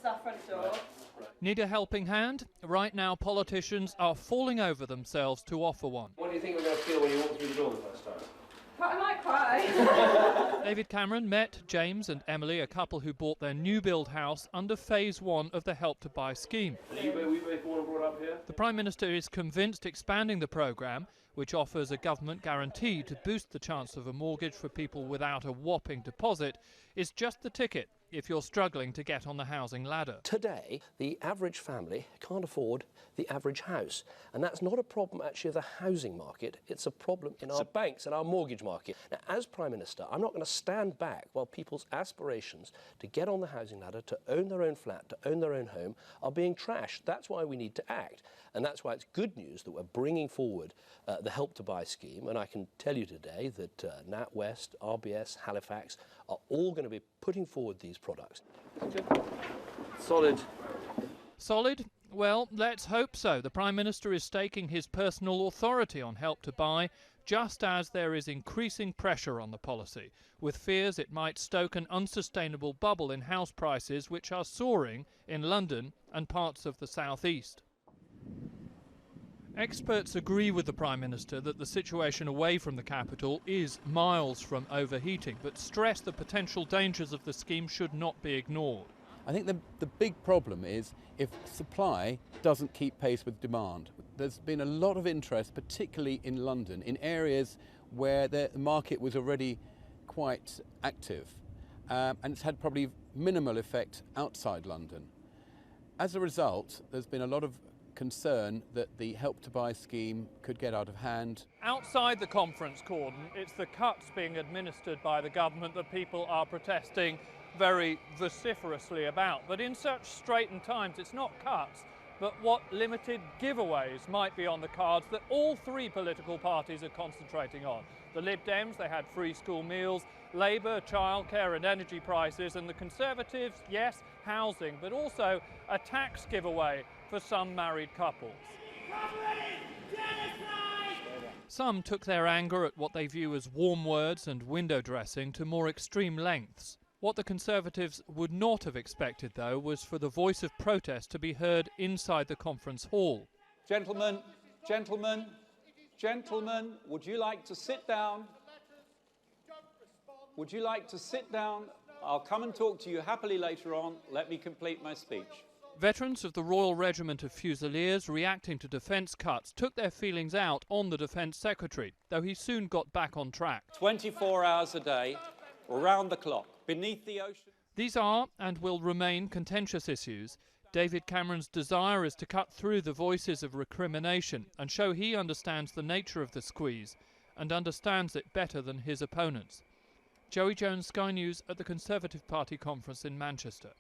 our front door. Need a helping hand? Right now, politicians are falling over themselves to offer one. What do you think you're going to feel when you walk through the door the first time? I might cry. David Cameron met James and Emily, a couple who bought their new build house under phase 1 of the Help to Buy scheme. Were you both born and brought up here? The Prime Minister is convinced expanding the programme, which offers a government guarantee to boost the chance of a mortgage for people without a whopping deposit, is just the ticket if you're struggling to get on the housing ladder. Today, the average family can't afford the average house. And that's not a problem actually of the housing market, it's a problem in our banks and our mortgage market. Now, as Prime Minister, I'm not going to stand back while people's aspirations to get on the housing ladder, to own their own flat, to own their own home, are being trashed. That's why we need to act. And that's why it's good news that we're bringing forward the Help to Buy scheme. And I can tell you today that NatWest, RBS, Halifax are all going to be putting forward these products. Solid. Solid? Well, let's hope so. The Prime Minister is staking his personal authority on Help to Buy, just as there is increasing pressure on the policy, with fears it might stoke an unsustainable bubble in house prices, which are soaring in London and parts of the southeast. Experts agree with the Prime Minister that the situation away from the capital is miles from overheating, but stress the potential dangers of the scheme should not be ignored. I think the big problem is if supply doesn't keep pace with demand. There's been a lot of interest, particularly in London, in areas where the market was already quite active, and it's had probably minimal effect outside London. As a result, there's been a lot of concern that the Help to Buy scheme could get out of hand. Outside the conference cordon, it's the cuts being administered by the government that people are protesting very vociferously about. But in such straitened times, it's not cuts, but what limited giveaways might be on the cards that all three political parties are concentrating on. The Lib Dems, they had free school meals, Labour, childcare and energy prices, and the Conservatives, yes, housing, but also a tax giveaway for some married couples. Some took their anger at what they view as warm words and window dressing to more extreme lengths. What the Conservatives would not have expected, though, was for the voice of protest to be heard inside the conference hall. Gentlemen, gentlemen, gentlemen, would you like to sit down? Would you like to sit down? I'll come and talk to you happily later on. Let me complete my speech. Veterans of the Royal Regiment of Fusiliers reacting to defence cuts took their feelings out on the Defence Secretary, though he soon got back on track. 24 hours a day, around the clock, beneath the ocean. These are and will remain contentious issues. David Cameron's desire is to cut through the voices of recrimination and show he understands the nature of the squeeze and understands it better than his opponents. Joey Jones, Sky News at the Conservative Party conference in Manchester.